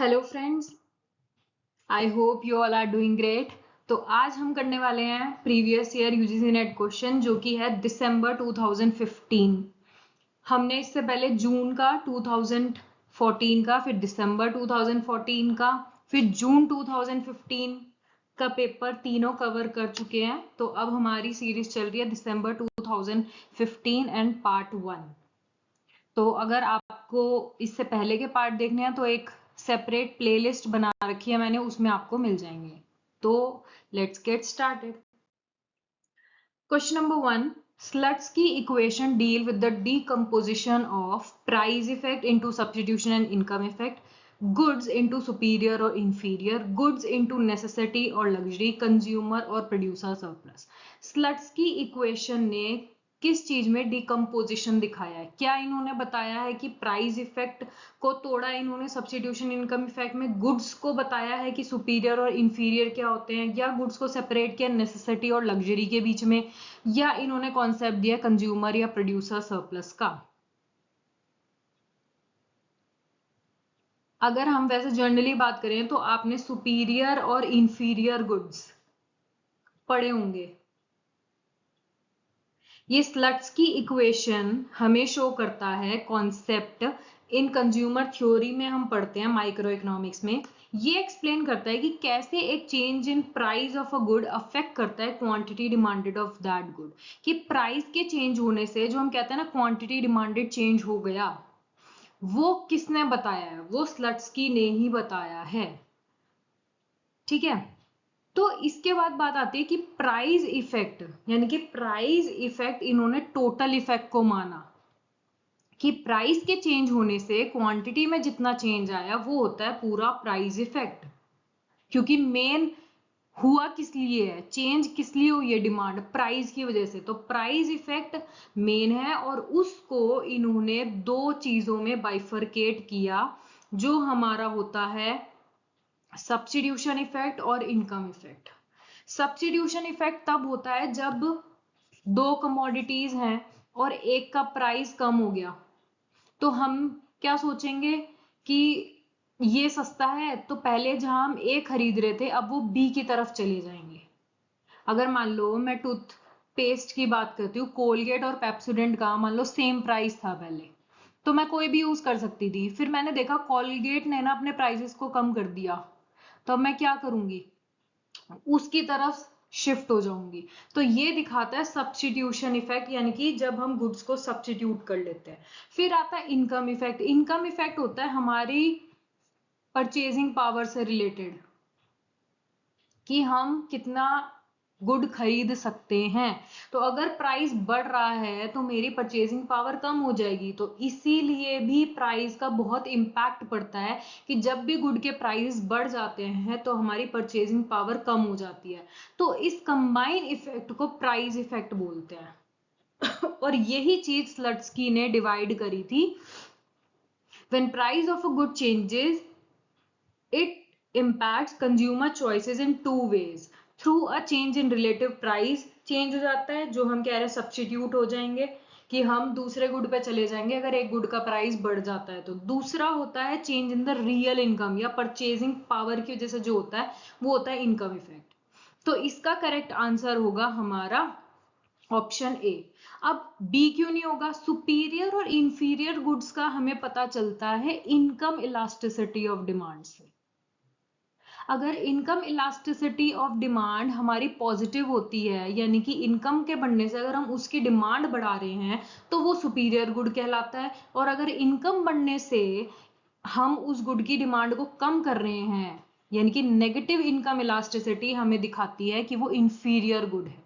Hello friends, I hope you all are doing great. तो आज हम करने वाले हैं previous year UGC NET question जो कि है दिसंबर 2015। हमने इससे पहले जून का 2014 का, फिर दिसंबर 2014 का, फिर जून 2015 का पेपर तीनों कवर कर चुके हैं। तो अब हमारी सीरीज चल रही है दिसंबर 2015 एंड पार्ट 1। तो अगर आपको इससे पहले के पार्ट देखने हैं तो एक सेपरेट प्लेलिस्ट बना रखी है मैंने, उसमें आपको मिल जाएंगे। तो let's get started. Question number 1, स्लट्स की equation deal with the decomposition of price effect into substitution and income effect, goods into superior और इंफीरियर, गुड्स इनटू नेसेसिटी और लग्जरी, कंज्यूमर और प्रोड्यूसर सरप्लस। स्लट्स की इक्वेशन ने किस चीज में डिकम्पोजिशन दिखाया है? क्या इन्होंने बताया है कि प्राइस इफेक्ट को तोड़ा इन्होंने सब्स्टिट्यूशन इनकम इफेक्ट में, गुड्स को बताया है कि सुपीरियर और इंफीरियर क्या होते हैं, या गुड्स को सेपरेट किया नेसेसिटी और लग्जरी के बीच में, या इन्होंने कॉन्सेप्ट दिया कंज्यूमर या प्रोड्यूसर सरप्लस का? अगर हम वैसे जनरली बात करें तो आपने सुपीरियर और इंफीरियर गुड्स पढ़े होंगे। ये स्लट्स की इक्वेशन हमें शो करता है कॉन्सेप्ट इन कंज्यूमर थ्योरी में हम पढ़ते हैं माइक्रो इकोनॉमिक्स में। ये एक्सप्लेन करता है कि कैसे एक change in price of a good affect करता है quantity demanded of that good. कि प्राइस के चेंज होने से जो हम कहते हैं ना क्वांटिटी डिमांडेड चेंज हो गया, वो किसने बताया है? वो स्लट्सकी ने ही बताया है। ठीक है, तो इसके बाद बात आती है कि प्राइस इफेक्ट, यानी कि प्राइस इफेक्ट इन्होंने टोटल इफेक्ट को माना कि प्राइस के चेंज होने से क्वांटिटी में जितना चेंज आया वो होता है पूरा प्राइस इफेक्ट। क्योंकि मेन हुआ किस लिए है, चेंज किस लिए हुई है, डिमांड प्राइस की वजह से। तो प्राइस इफेक्ट मेन है और उसको इन्होंने दो चीजों में बाइफरकेट किया, जो हमारा होता है सब्स्टिट्यूशन इफेक्ट और इनकम इफेक्ट। सब्स्टिट्यूशन इफेक्ट तब होता है जब दो कमोडिटीज हैं और एक का प्राइस कम हो गया, तो हम क्या सोचेंगे कि ये सस्ता है तो पहले जहां हम ए खरीद रहे थे अब वो बी की तरफ चले जाएंगे। अगर मान लो मैं टूथ पेस्ट की बात करती हूँ, कोलगेट और पेप्सोडेंट का मान लो सेम प्राइस था पहले, तो मैं कोई भी यूज कर सकती थी। फिर मैंने देखा कोलगेट ने ना अपने प्राइसेस को कम कर दिया, तो मैं क्या करूंगी, उसकी तरफ शिफ्ट हो जाऊंगी। तो ये दिखाता है सब्स्टिट्यूशन इफेक्ट, यानी कि जब हम गुड्स को सब्स्टिट्यूट कर लेते हैं। फिर आता है इनकम इफेक्ट। इनकम इफेक्ट होता है हमारी परचेजिंग पावर से रिलेटेड, कि हम कितना गुड खरीद सकते हैं। तो अगर प्राइस बढ़ रहा है तो मेरी परचेजिंग पावर कम हो जाएगी। तो इसीलिए भी प्राइस का बहुत इंपैक्ट पड़ता है कि जब भी गुड के प्राइस बढ़ जाते हैं तो हमारी परचेजिंग पावर कम हो जाती है। तो इस कंबाइन इफेक्ट को प्राइस इफेक्ट बोलते हैं। और यही चीज स्लट्सकी ने डिवाइड करी थी। When price of a good changes, it impacts consumer choices in two ways. Through a change in relative price, change हो जाता है, जो हम कह रहे हैं सब्स्टिट्यूट हो जाएंगे कि हम दूसरे गुड पे चले जाएंगे अगर एक गुड का प्राइस बढ़ जाता है। तो दूसरा होता है change in the real income या परचेजिंग पावर की वजह से जो होता है वो होता है इनकम इफेक्ट। तो इसका करेक्ट आंसर होगा हमारा ऑप्शन ए। अब बी क्यों नहीं होगा? सुपीरियर और इंफीरियर गुड्स का हमें पता चलता है इनकम इलास्टिसिटी ऑफ डिमांड से। अगर इनकम इलास्टिसिटी ऑफ डिमांड हमारी पॉजिटिव होती है, यानी कि इनकम के बढ़ने से अगर हम उसकी डिमांड बढ़ा रहे हैं तो वो सुपीरियर गुड कहलाता है। और अगर इनकम बढ़ने से हम उस गुड की डिमांड को कम कर रहे हैं, यानी कि नेगेटिव इनकम इलास्टिसिटी हमें दिखाती है कि वो इंफीरियर गुड है।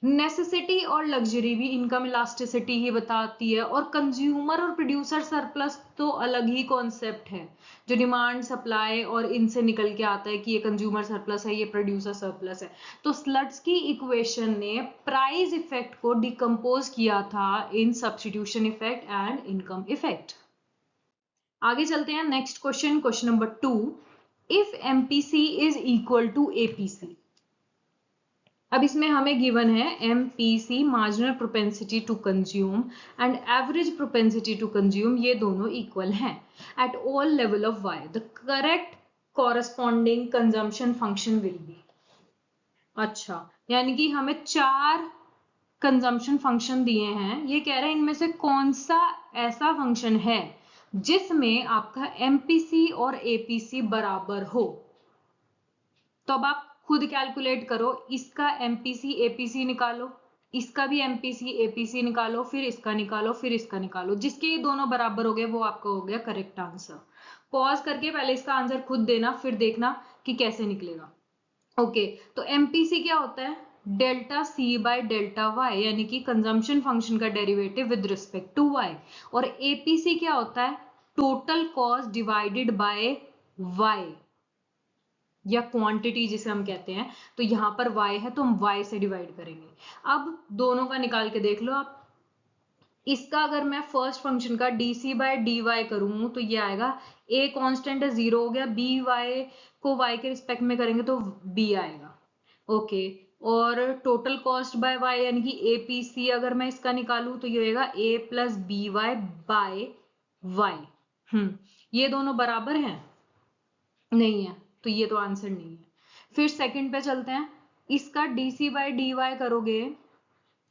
नेसेसिटी और लग्जरी भी इनकम इलास्टिसिटी ही बताती है। और कंज्यूमर और प्रोड्यूसर सरप्लस तो अलग ही कॉन्सेप्ट है, जो डिमांड सप्लाई और इनसे निकल के आता है कि ये कंज्यूमर सरप्लस है, ये प्रोड्यूसर सरप्लस है। तो स्लट्सकी इक्वेशन ने प्राइस इफेक्ट को डिकम्पोज किया था in substitution effect and income effect. आगे चलते हैं next question, question number 2, if MPC is equal to APC. अब इसमें हमें गिवन है MPC marginal propensity to consume and average propensity to consume, ये दोनों इक्वल हैं at all level of y, the correct corresponding consumption function will be. अच्छा, यानी कि हमें 4 कंजम्पशन फंक्शन दिए हैं, ये कह रहे हैं इनमें से कौन सा ऐसा फंक्शन है जिसमें आपका MPC और APC बराबर हो। तो अब आप खुद कैलकुलेट करो, इसका MPC APC निकालो, इसका भी MPC APC निकालो, फिर इसका निकालो, फिर इसका निकालो, जिसके ये दोनों बराबर हो गए वो आपका हो गया करेक्ट आंसर। पॉज करके पहले इसका आंसर खुद देना, फिर देखना कि कैसे निकलेगा। ओके, तो MPC क्या होता है, delta C by delta Y, यानी कि कंजम्पशन फंक्शन का derivative with respect to Y। और APC क्या होता है, total cost divided by Y, या क्वांटिटी जिसे हम कहते हैं। तो यहाँ पर y है तो हम y से डिवाइड करेंगे। अब दोनों का निकाल के देख लो आप। इसका अगर मैं फर्स्ट फंक्शन का dc बाय dy करूं तो ये आएगा, a कांस्टेंट है 0 हो गया, by को y के रिस्पेक्ट में करेंगे तो b आएगा। ओके, और टोटल कॉस्ट बाय y यानी कि APC अगर मैं इसका निकालूं तो ये होगा a plus b y by y। ये दोनों बराबर हैं, नहीं है, तो ये तो आंसर नहीं है। फिर सेकंड पे चलते हैं, इसका dc बाय dy करोगे,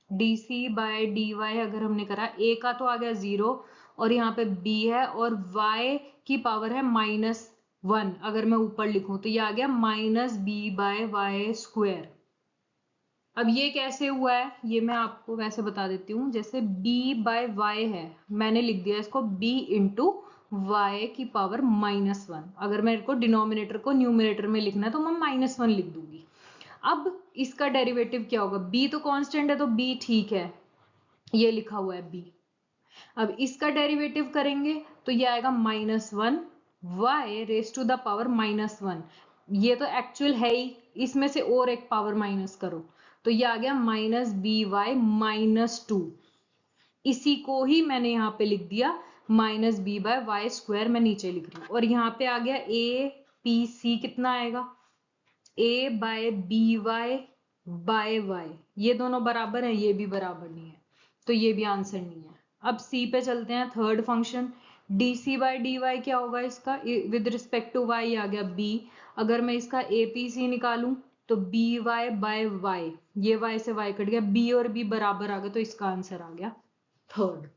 dc बाय dy अगर हमने करा, a का तो आ गया 0 और यहाँ पे b है और y की पावर है -1, अगर मैं ऊपर लिखूं तो ये आ गया -b बाय वाई स्क्वायर। अब ये कैसे हुआ है ये मैं आपको वैसे बता देती हूँ, जैसे b बाय वाई है, मैंने लिख दिया इसको b इंटू वाई की पावर -1। अगर मेरे को डिनोमिनेटर को न्यूमिनेटर में लिखना है तो मैं -1 लिख दूंगी। अब इसका डेरिवेटिव क्या होगा, b तो कांस्टेंट है तो b ठीक है, ये लिखा हुआ है b। अब इसका डेरिवेटिव करेंगे तो ये आएगा -1 y raise to the power -1, ये तो एक्चुअल है ही, इसमें से और एक पावर माइनस करो तो ये आ गया -by-2। इसी को ही मैंने यहाँ पे लिख दिया -b/y², मैं नीचे लिख रही हूँ। और यहाँ पे आ गया APC कितना आएगा, a/by/y, ये दोनों बराबर है, ये भी बराबर नहीं है, तो ये भी आंसर नहीं है। अब C पे चलते हैं, third function dc by dy क्या होगा, इसका विद रिस्पेक्ट टू y आ गया b। अगर मैं इसका APC निकालूं तो by/y, ये y से y कट गया, b और b बराबर आ गए, तो इसका आंसर आ गया थर्ड।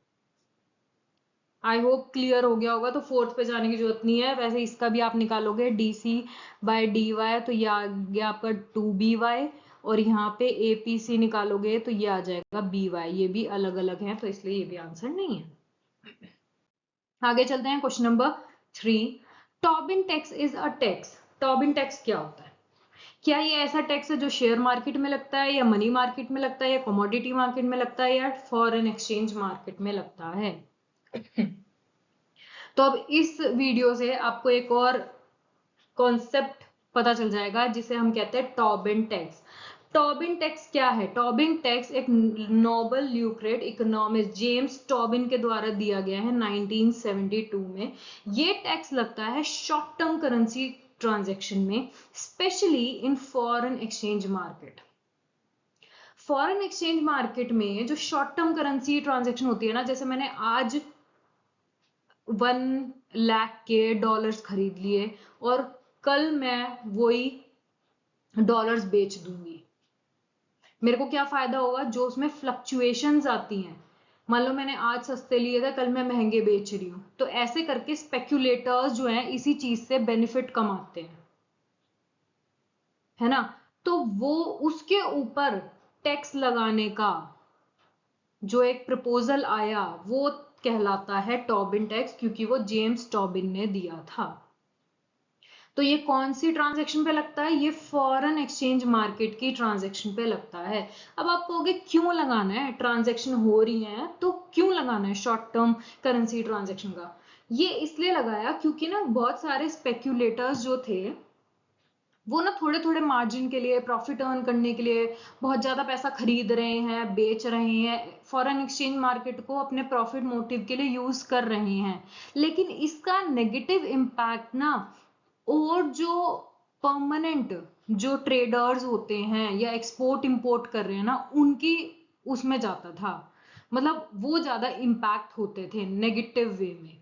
आई होप क्लियर हो गया होगा, तो फोर्थ पे जाने की जरूरत नहीं है। वैसे इसका भी आप निकालोगे dc बाय dy तो ये आ गया आपका 2by, और यहाँ पे APC निकालोगे तो ये आ जाएगा by, ये भी अलग अलग है तो इसलिए ये भी आंसर नहीं है। आगे चलते हैं, question number 3, Tobin tax is a tax. Tobin tax क्या होता है, क्या ये ऐसा टैक्स है जो शेयर मार्केट में लगता है, या मनी मार्केट में लगता है, या कमोडिटी मार्केट में लगता है, या फॉरेन एक्सचेंज मार्केट में लगता है। तो अब इस वीडियो से आपको एक और कॉन्सेप्ट पता चल जाएगा जिसे हम कहते हैं टॉबिन टैक्स। टॉबिन टैक्स क्या है, टॉबिन टैक्स एक नोबेल ल्यूक्रेट इकोनॉमिस्ट जेम्स टॉबिन के द्वारा दिया गया है 1972 में। ये टैक्स लगता है शॉर्ट टर्म करेंसी ट्रांजैक्शन में, specially in foreign exchange market. Foreign exchange market में जो शॉर्ट टर्म करेंसी ट्रांजैक्शन होती है ना, जैसे मैंने आज 1 लाख के डॉलर्स खरीद लिए और कल मैं वही डॉलर्स बेच दूंगी, मेरे को क्या फायदा होगा, जो उसमें फ्लक्चुएशंस आती हैं, मान लो मैंने आज सस्ते लिए थे, कल मैं महंगे बेच रही हूं, तो ऐसे करके स्पेक्यूलेटर्स जो हैं इसी चीज से बेनिफिट कमाते हैं, है ना। तो वो उसके ऊपर टैक्स लगाने का जो एक प्रपोजल आया वो कहलाता है टॉबिन टैक्स, क्योंकि वो जेम्स टॉबिन ने दिया था। तो ये कौन सी ट्रांजैक्शन पे लगता है, ये फॉरेन एक्सचेंज मार्केट की ट्रांजैक्शन पे लगता है। अब आप कहोगे क्यों लगाना है, ट्रांजैक्शन हो रही है तो क्यों लगाना है शॉर्ट टर्म करेंसी ट्रांजैक्शन का। ये इसलिए लगाया क्योंकि ना बहुत सारे स्पेक्यूलेटर्स जो थे वो ना थोड़े थोड़े मार्जिन के लिए, प्रॉफिट अर्न करने के लिए बहुत ज्यादा पैसा खरीद रहे हैं, बेच रहे हैं, फॉरेन एक्सचेंज मार्केट को अपने प्रॉफिट मोटिव के लिए यूज कर रहे हैं। लेकिन इसका नेगेटिव इम्पैक्ट ना, और जो परमानेंट जो ट्रेडर्स होते हैं या एक्सपोर्ट इंपोर्ट कर रहे हैं ना, उनकी उसमें जाता था, मतलब वो ज्यादा इम्पैक्ट होते थे नेगेटिव वे में।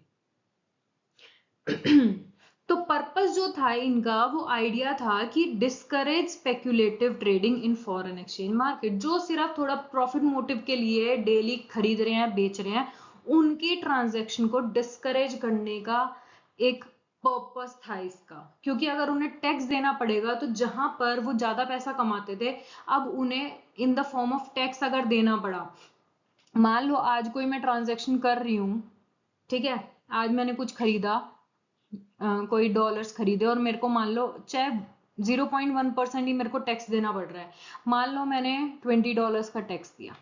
तो पर्पस जो था इनका, वो आइडिया था कि discourage speculative trading in foreign exchange market. जो सिर्फ थोड़ा प्रॉफिट मोटिव के लिए डेली खरीद रहे हैं, बेच रहे हैं, उनकी ट्रांजैक्शन को डिस्करेज करने का एक पर्पस था इसका। क्योंकि अगर उन्हें टैक्स देना पड़ेगा तो जहां पर वो ज्यादा पैसा कमाते थे, अब उन्हें इन द फॉर्म ऑफ टैक्स अगर देना पड़ा। मान लो आज कोई मैं ट्रांजैक्शन कर रही हूँ, ठीक है, आज मैंने कुछ खरीदा, कोई डॉलर्स खरीदे, और मेरे को मान लो चाहे 0.1% ही मेरे को टैक्स देना पड़ रहा है। मान लो मैंने $20 का टैक्स दिया,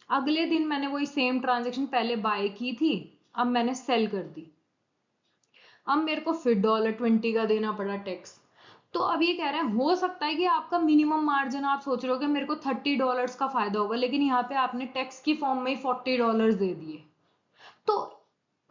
अगले दिन मैंने वही सेम ट्रांजेक्शन पहले बाय की थी, अब मैंने सेल कर दी, अब मेरे को फिर $20 का देना पड़ा टैक्स। तो अब ये कह रहे हैं, हो सकता है कि आपका मिनिमम मार्जिन आप सोच रहे हो कि मेरे को $30 का फायदा होगा, लेकिन यहाँ पे आपने टैक्स की फॉर्म में ही $40 दे दिए। तो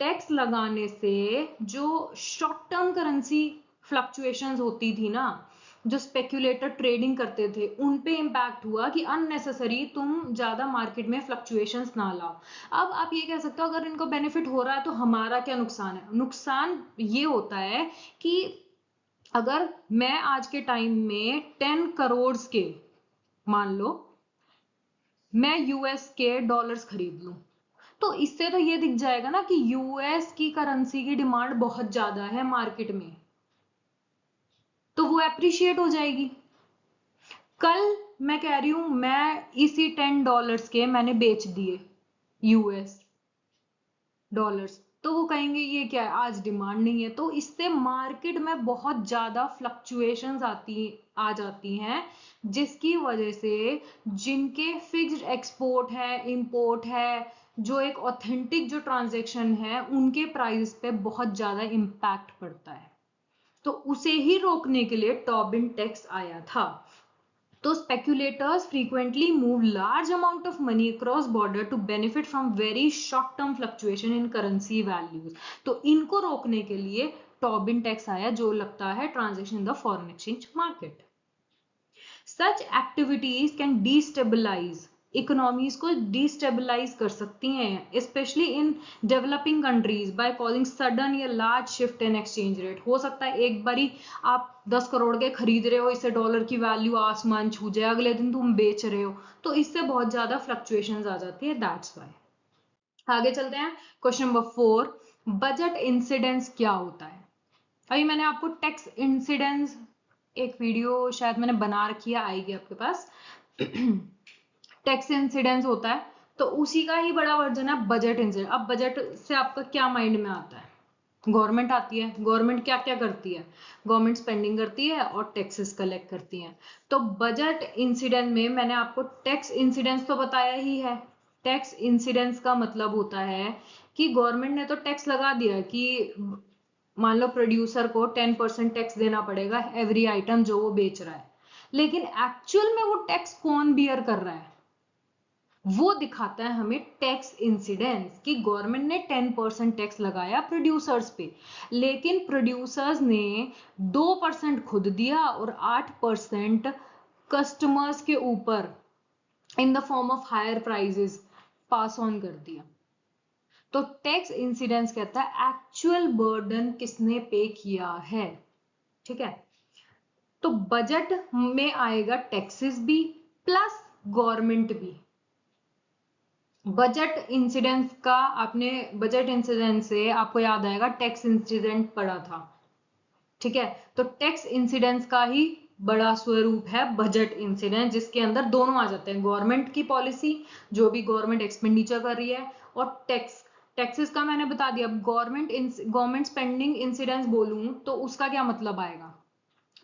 टैक्स लगाने से जो शॉर्ट टर्म करेंसी फ्लक्चुएशंस होती थी ना, जो स्पेक्यूलेटर ट्रेडिंग करते थे, उन पे इम्पैक्ट हुआ कि अननेसेसरी तुम ज्यादा मार्केट में फ्लक्चुएशंस ना लाओ। अब आप ये कह सकते हो अगर इनको बेनिफिट हो रहा है तो हमारा क्या नुकसान है? नुकसान ये होता है कि अगर मैं आज के टाइम में 10 करोड़ के, मान लो मैं यूएस के डॉलर्स खरीद लूं, तो इससे तो ये दिख जाएगा ना कि यूएस की करेंसी की डिमांड बहुत ज्यादा है मार्केट में, तो वो एप्रिशिएट हो जाएगी। कल मैं कह रही हूं मैं इसी $10 के मैंने बेच दिए यूएस डॉलर्स, तो वो कहेंगे ये क्या है, आज डिमांड नहीं है। तो इससे मार्केट में बहुत ज्यादा फ्लक्चुएशंस आ जाती हैं, जिसकी वजह से जिनके फिक्स्ड एक्सपोर्ट है, इंपोर्ट है, जो एक ऑथेंटिक जो ट्रांजैक्शन है, उनके प्राइस पे बहुत ज्यादा इम्पैक्ट पड़ता है। तो उसे ही रोकने के लिए टॉबिन टैक्स आया था। तो speculators frequently move large amount of money across border to benefit from very short term fluctuation in currency values। तो इनको रोकने के लिए टॉबिन टैक्स आया, जो लगता है transaction in the foreign exchange market. Such activities can destabilize economies को डिस्टेबलाइज कर सकती हैं, especially in developing countries, by causing sudden या large shift in exchange rate. हो सकता है एक बारी आप 10 करोड़ के खरीद रहे हो, इससे डॉलर की वैल्यू आसमान छू जाए, अगले दिन तुम बेच रहे हो, तो इससे बहुत ज्यादा फ्लक्चुएशंस आ जाती है, दैट्स वाई। आगे चलते हैं, क्वेश्चन नंबर 4, बजट इंसिडेंस क्या होता है? अभी मैंने आपको टैक्स इंसिडेंस, एक वीडियो शायद मैंने बना रखी है, आएगी आपके पास। टैक्स इंसिडेंस होता है, तो उसी का ही बड़ा वर्जन है बजट इंसिडेंस। अब बजट से आपका क्या माइंड में आता है? गवर्नमेंट आती है, गवर्नमेंट क्या क्या करती है? गवर्नमेंट स्पेंडिंग करती है और टैक्सेस कलेक्ट करती है। तो बजट इंसिडेंस में मैंने आपको टैक्स इंसिडेंस तो बताया ही है। टैक्स इंसिडेंस का मतलब होता है कि गवर्नमेंट ने तो टैक्स लगा दिया कि मान लो प्रोड्यूसर को 10% टैक्स देना पड़ेगा एवरी आइटम जो वो बेच रहा है, लेकिन एक्चुअल में वो टैक्स कौन बियर कर रहा है, वो दिखाता है हमें टैक्स इंसिडेंस, कि गवर्नमेंट ने 10% टैक्स लगाया प्रोड्यूसर्स पे, लेकिन प्रोड्यूसर्स ने 2% खुद दिया और 8% कस्टमर्स के ऊपर in the form of higher prices pass on कर दिया। तो टैक्स इंसिडेंस कहता है एक्चुअल बर्डन किसने पे किया है, ठीक है। तो बजट में आएगा टैक्सेस भी प्लस गवर्नमेंट भी। बजट इंसिडेंस का, आपने बजट इंसिडेंस से आपको याद आएगा टैक्स इंसिडेंट पढ़ा था, ठीक है। तो टैक्स इंसिडेंस का ही बड़ा स्वरूप है बजट इंसिडेंस, जिसके अंदर दोनों आ जाते हैं, गवर्नमेंट की पॉलिसी जो भी गवर्नमेंट एक्सपेंडिचर कर रही है, और टैक्सेस का मैंने बता दिया। गवर्नमेंट स्पेंडिंग इंसिडेंस बोलूं तो उसका क्या मतलब आएगा?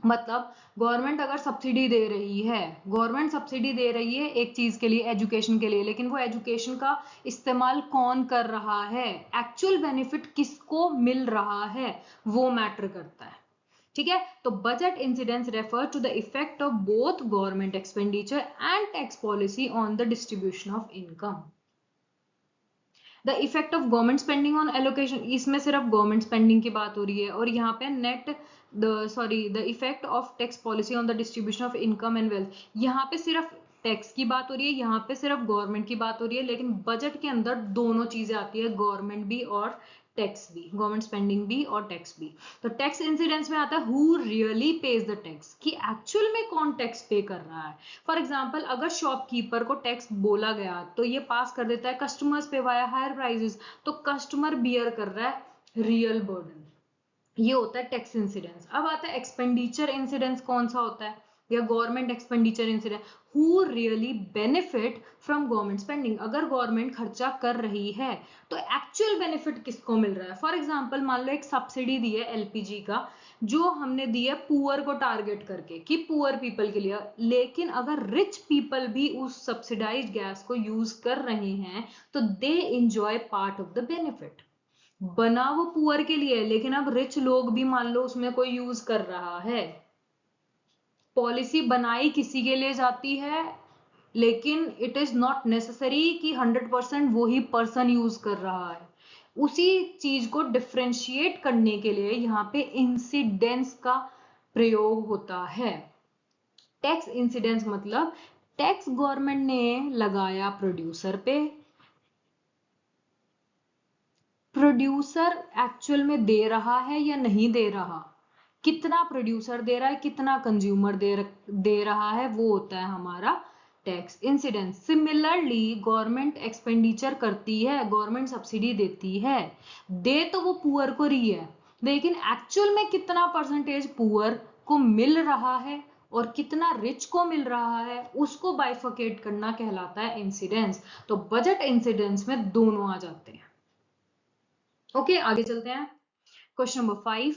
मतलब गवर्नमेंट अगर सब्सिडी दे रही है, गवर्नमेंट सब्सिडी दे रही है एक चीज के लिए, एजुकेशन के लिए, लेकिन वो एजुकेशन का इस्तेमाल कौन कर रहा है, एक्चुअल बेनिफिट किसको मिल रहा है, वो मैटर करता है, ठीक है। तो budget incidence refer to the effect of both government expenditure and tax policy on the distribution of income. The effect of government spending on allocation, इसमें सिर्फ गवर्नमेंट स्पेंडिंग की बात हो रही है, और यहाँ पे the effect of tax policy on the distribution of income and wealth, यहाँ पे सिर्फ टैक्स की बात हो रही है, यहाँ पे सिर्फ गवर्नमेंट की बात हो रही है, लेकिन बजट के अंदर दोनों चीजें आती है, गवर्नमेंट भी और टैक्स भी, गवर्नमेंट स्पेंडिंग भी और टैक्स भी। तो टैक्स इंसिडेंस में आता है who really page the tax, कि एक्चुअल में कौन टैक्स पे कर रहा है। फॉर एग्जाम्पल अगर शॉपकीपर को टैक्स बोला गया तो ये पास कर देता है कस्टमर्स पे वाया हायर प्राइसेस, तो कस्टमर बियर कर रहा है रियल बर्डन, ये होता है टैक्स इंसिडेंस। अब आता है एक्सपेंडिचर इंसिडेंस, कौन सा होता है, या government expenditure incidence, who really benefit from government spending, अगर गवर्नमेंट खर्चा कर रही है तो एक्चुअल बेनिफिट किसको मिल रहा है। फॉर एग्जांपल मान लो एक सब्सिडी दी है एलपीजी का, जो हमने दी है पुअर को टारगेट करके कि पुअर पीपल के लिए, लेकिन अगर रिच पीपल भी उस सब्सिडाइज्ड गैस को यूज कर रहे हैं तो they enjoy part of the benefit. बना वो पुअर के लिए, लेकिन अब रिच लोग भी मान लो उसमें कोई यूज कर रहा है। पॉलिसी बनाई किसी के लिए जाती है, लेकिन इट इज नॉट नेसेसरी कि 100% वो ही पर्सन यूज कर रहा है। उसी चीज को डिफ्रेंशिएट करने के लिए यहाँ पे इंसिडेंस का प्रयोग होता है। टैक्स इंसिडेंस मतलब टैक्स गवर्नमेंट ने लगाया प्रोड्यूसर पे, प्रोड्यूसर एक्चुअल में दे रहा है या नहीं दे रहा, कितना प्रोड्यूसर दे रहा है, कितना कंज्यूमर दे रहा है, वो होता है हमारा tax incidence. Similarly government expenditure करती है, गवर्नमेंट सब्सिडी देती है, दे तो वो पुअर को रही है, लेकिन एक्चुअल में कितना परसेंटेज पुअर को मिल रहा है और कितना रिच को मिल रहा है, उसको बाइफर्केट करना कहलाता है इंसिडेंस। तो बजट इंसिडेंस में दोनों आ जाते हैं। ओके आगे चलते हैं। क्वेश्चन नंबर 5,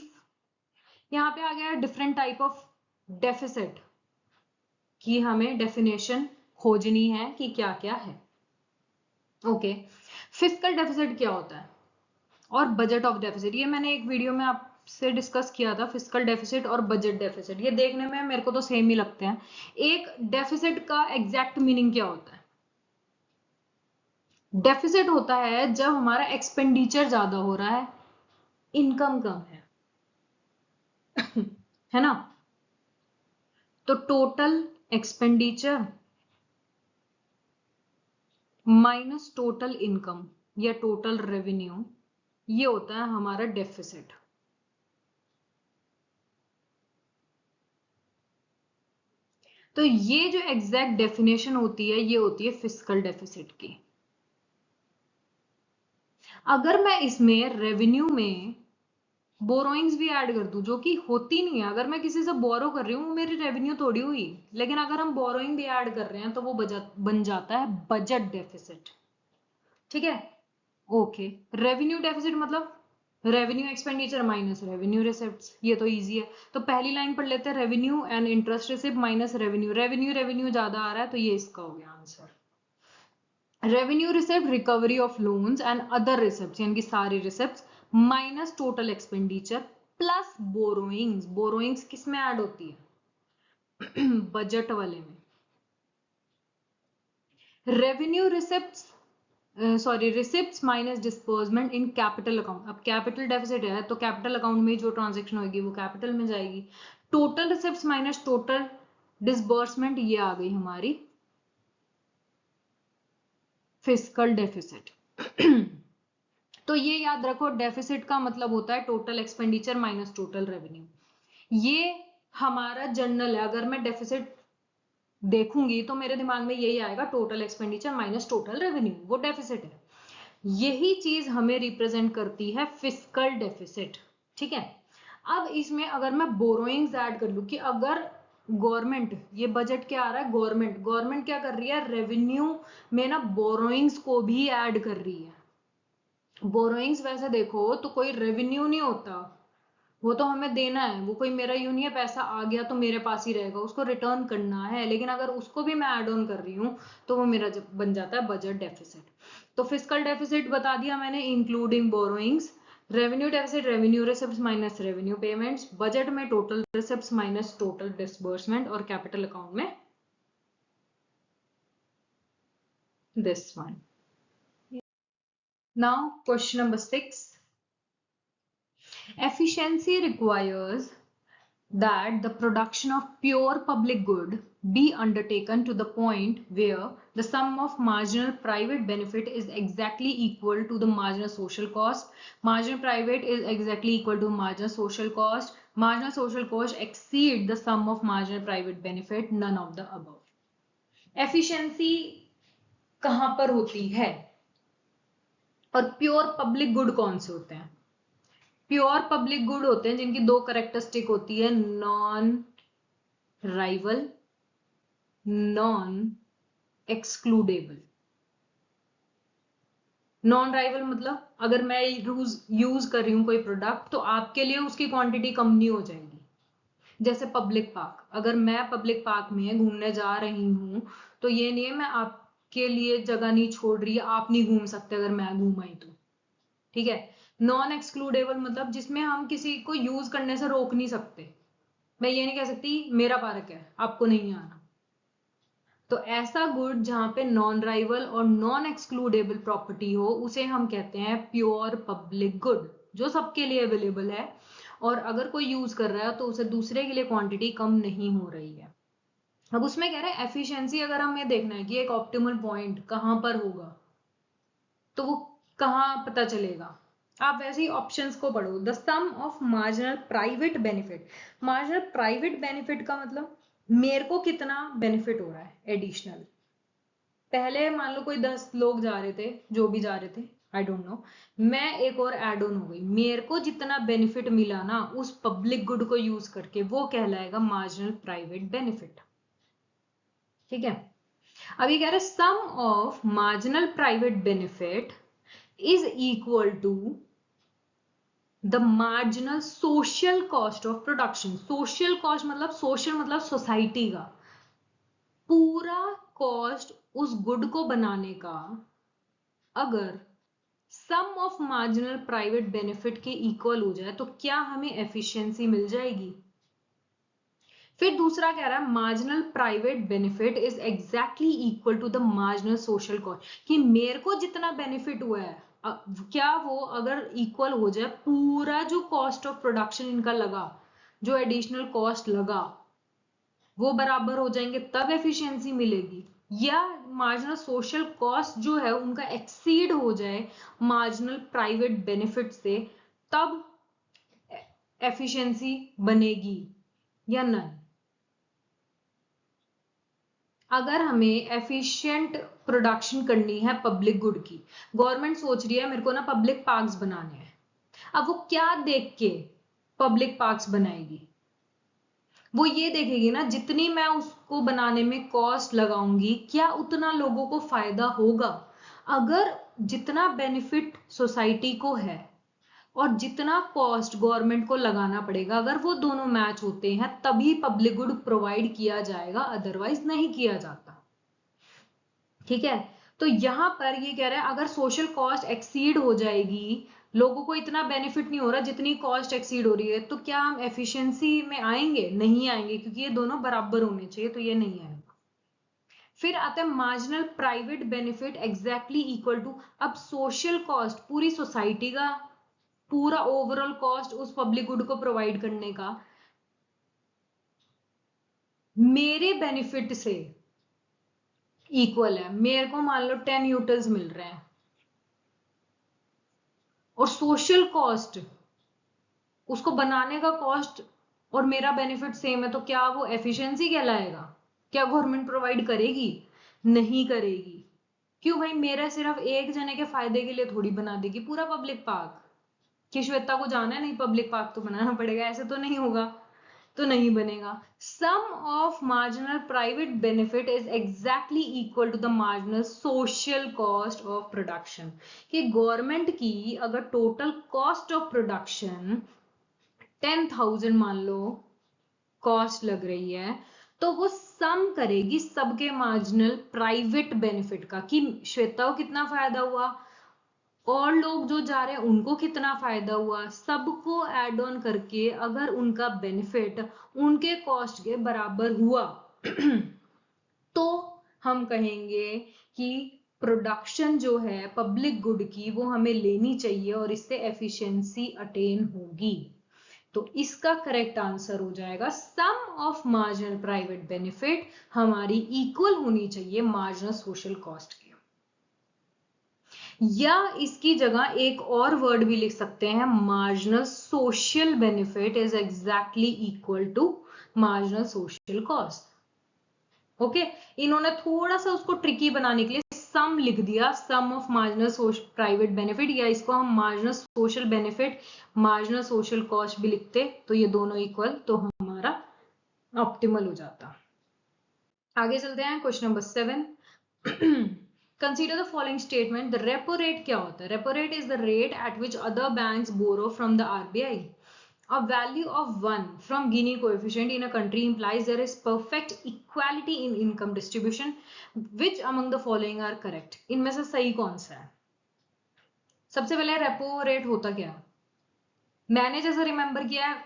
यहाँ पे आ गया डिफरेंट टाइप ऑफ डेफिसिट, कि हमें डेफिनेशन खोजनी है कि क्या क्या है। ओके, फिस्कल डेफिसिट क्या होता है और बजट ऑफ डेफिसिट, ये मैंने एक वीडियो में आपसे डिस्कस किया था। फिस्कल डेफिसिट और बजट डेफिसिट ये देखने में मेरे को तो सेम ही लगते हैं। एक डेफिसिट का एग्जैक्ट मीनिंग क्या होता है? डेफिसिट होता है जब हमारा एक्सपेंडिचर ज्यादा हो रहा है, इनकम कम है ना। तो total expenditure minus total income या टोटल रेवेन्यू, ये होता है हमारा डेफिसिट। तो ये जो एग्जैक्ट डेफिनेशन होती है ये होती है फिस्कल डेफिसिट की। अगर मैं इसमें रेवेन्यू में बोरोइंग्स भी ऐड कर दूं, जो कि होती नहीं है, अगर मैं किसी से बोरो कर रही हूँ वो मेरी रेवेन्यू थोड़ी हुई, लेकिन अगर हम बोरोइंग भी ऐड कर रहे हैं तो वो बन जाता है बजट डेफिसिट। ठीक है, ओके। रेवेन्यू डेफिसिट मतलब revenue expenditure minus revenue receipts, ये तो इजी है। तो पहली लाइन पढ़ लेते हैं, revenue and interest receipt minus revenue, revenue ज्यादा आ रहा है तो ये इसका हो गया answer. Revenue receipt recovery of loans and other receipts, यानी कि सारी receipts minus total expenditure plus borrowings. Borrowings किस में ऐड होती है? बजट वाले में। Revenue receipts receipts minus disbursement in capital account. अब कैपिटल डेफिसिट है तो कैपिटल अकाउंट में जो ट्रांजेक्शन होगी वो कैपिटल में जाएगी। Total receipts minus total disbursement, ये आ गई हमारी फिस्कल डेफिसिट। तो ये याद रखो, डेफिसिट का मतलब होता है total expenditure minus total revenue. ये हमारा जर्नल है, अगर मैं डेफिसिट देखूंगी तो मेरे दिमाग में यही आएगा, total expenditure minus total revenue, वो डेफिसिट है। यही चीज हमें रिप्रेजेंट करती है फिस्कल डेफिसिट। ठीक है, अब इसमें अगर मैं बोरोइंग्स ऐड कर लूं, कि अगर गवर्नमेंट, ये बजट क्या आ रहा है, गवर्नमेंट क्या कर रही है, रेवेन्यू में ना बोरोइंग्स को भी ऐड कर रही है। बोरोइंग्स वैसे देखो तो कोई रेवेन्यू नहीं होता, वो तो हमें देना है, वो कोई मेरा यूं नहीं है पैसा आ गया तो मेरे पास ही रहेगा, उसको रिटर्न करना है। लेकिन अगर उसको भी मैं ऐड ऑन कर रही हूँ तो वो मेरा बन जाता है बजट डेफिसिट। तो फिस्कल डेफिसिट बता दिया मैंने, including borrowings. Revenue deficit revenue receipts minus revenue payments, budget में total receipts minus total disbursement, और कैपिटल अकाउंट में this one. Now, question number 6. Efficiency requires that the production of pure public good be undertaken to the point where the sum of marginal private benefit is exactly equal to the marginal social cost. Marginal private is exactly equal to marginal social cost. Marginal social cost exceed the sum of marginal private benefit, none of the above. Efficiency कहां पर होती है और pure public good कौन से होते हैं? Pure public good होते हैं जिनकी दो कैरेक्टरिस्टिक होती है, non rival, non excludable. Non rival मतलब अगर मैं यूज कर रही हूं कोई प्रोडक्ट तो आपके लिए उसकी क्वांटिटी कम नहीं हो जाएगी। जैसे पब्लिक पार्क, अगर मैं पब्लिक पार्क में घूमने जा रही हूं तो ये नहीं है मैं आपके लिए जगह नहीं छोड़ रही है, आप नहीं घूम सकते अगर मैं घूम आई तो, ठीक है। नॉन एक्सक्लूडेबल मतलब जिसमें हम किसी को यूज करने से रोक नहीं सकते। मैं ये नहीं कह सकती मेरा पार्क है आपको नहीं आना। तो ऐसा गुड जहां पे नॉन राइवल और नॉन एक्सक्लूडेबल प्रॉपर्टी हो उसे हम कहते हैं प्योर पब्लिक गुड, जो सबके लिए अवेलेबल है और अगर कोई यूज कर रहा है तो उसे दूसरे के लिए क्वांटिटी कम नहीं हो रही है। अब उसमें कह रहे हैं एफिशिएंसी अगर हमें देखना है कि एक ऑप्टिमल पॉइंट कहां पर होगा तो वो कहां पता चलेगा। आप वैसे ही ऑप्शंस को पढ़ो। The sum of marginal private benefit, marginal private benefit का मतलब मेरे को कितना बेनिफिट हो रहा है एडिशनल। पहले मान लो कोई 10 लोग जा रहे थे, जो भी जा रहे थे, आई डोंट नो, मैं एक और एड ऑन हो गई, मेरे को जितना बेनिफिट मिला ना उस पब्लिक गुड को यूज करके वो कहलाएगा मार्जिनल प्राइवेट बेनिफिट, ठीक है। अब ये कह रहे sum of marginal private benefit is equal to the marginal social cost of production. Social cost मतलब सोशल मतलब सोसाइटी का पूरा कॉस्ट उस गुड को बनाने का अगर sum of marginal private benefit के इक्वल हो जाए तो क्या हमें एफिशिएंसी मिल जाएगी। फिर दूसरा कह रहा है marginal private benefit is exactly equal to the marginal social cost, कि मेरे को जितना बेनिफिट हुआ है क्या वो अगर इक्वल हो जाए पूरा जो कॉस्ट ऑफ प्रोडक्शन इनका लगा, जो एडिशनल कॉस्ट लगा वो बराबर हो जाएंगे तब एफिशिएंसी मिलेगी, या मार्जिनल सोशल कॉस्ट जो है उनका एक्सीड हो जाए मार्जिनल प्राइवेट बेनिफिट से तब एफिशिएंसी बनेगी या नहीं। अगर हमें एफिशिएंट प्रोडक्शन करनी है पब्लिक गुड की, गवर्नमेंट सोच रही है मेरे को ना पब्लिक पार्क्स बनाने हैं, अब वो क्या देख के पब्लिक पार्क्स बनाएगी, वो ये देखेगी ना जितनी मैं उसको बनाने में कॉस्ट लगाऊंगी क्या उतना लोगों को फायदा होगा। अगर जितना बेनिफिट सोसाइटी को है और जितना कॉस्ट गवर्नमेंट को लगाना पड़ेगा अगर वो दोनों मैच होते हैं तभी पब्लिक गुड प्रोवाइड किया जाएगा, अदरवाइज नहीं किया जाता, ठीक है। तो यहां पर ये कह रहा है अगर सोशल कॉस्ट एक्सीड हो जाएगी, लोगों को इतना बेनिफिट नहीं हो रहा जितनी कॉस्ट एक्सीड हो रही है, तो क्या हम एफिशिएंसी में आएंगे? नहीं आएंगे, क्योंकि ये दोनों बराबर होने चाहिए, तो ये नहीं आएगा। फिर आता है marginal private benefit exactly equal to, अब सोशल कॉस्ट पूरी सोसाइटी का पूरा ओवरऑल कॉस्ट उस पब्लिक गुड को प्रोवाइड करने का मेरे बेनिफिट से इक्वल है। मेरे को मान लो 10 यूटिल्स मिल रहे हैं और सोशल कॉस्ट उसको बनाने का कॉस्ट और मेरा बेनिफिट सेम है, तो क्या वो एफिशिएंसी कहलाएगा? क्या गवर्नमेंट प्रोवाइड करेगी? नहीं करेगी। क्यों भाई? मेरा सिर्फ एक जने के फायदे के लिए थोड़ी बना देगी पूरा पब्लिक पार्क कि श्वेता को जाना है नहीं पब्लिक पार्क तो बनाना पड़ेगा, ऐसे तो नहीं होगा, तो नहीं बनेगा। Sum of marginal private benefit is exactly equal to the marginal social cost of production, कि गवर्नमेंट की अगर टोटल कॉस्ट ऑफ प्रोडक्शन 10,000 मान लो कॉस्ट लग रही है तो वो सम करेगी सबके मार्जिनल प्राइवेट बेनिफिट का, कि श्वेता को कितना फायदा हुआ और लोग जो जा रहे हैं उनको कितना फायदा हुआ, सबको एड ऑन करके अगर उनका बेनिफिट उनके कॉस्ट के बराबर हुआ तो हम कहेंगे कि प्रोडक्शन जो है पब्लिक गुड की वो हमें लेनी चाहिए और इससे एफिशिएंसी अटेन होगी। तो इसका करेक्ट आंसर हो जाएगा सम ऑफ मार्जिनल प्राइवेट बेनिफिट हमारी इक्वल होनी चाहिए मार्जिनल सोशल कॉस्ट के। या इसकी जगह एक और वर्ड भी लिख सकते हैं, marginal social benefit is exactly equal to marginal social cost. Okay, इन्होंने थोड़ा सा उसको ट्रिकी बनाने के लिए सम लिख दिया, सम ऑफ मार्जिनल प्राइवेट बेनिफिट, या इसको हम marginal social benefit marginal social cost भी लिखते तो ये दोनों इक्वल, तो हमारा ऑप्टिमल हो जाता। आगे चलते हैं question number 7। Consider the following statement. The repo rate क्या होता है? Repo rate is the rate at which other banks borrow from the RBI. A value of 1 from Gini coefficient in a country implies there is perfect equality in income distribution. Which among the following are correct? इनमें से सही कौन सा है? सबसे पहले repo rate होता क्या है? मैंने जैसा रिमेंबर किया है,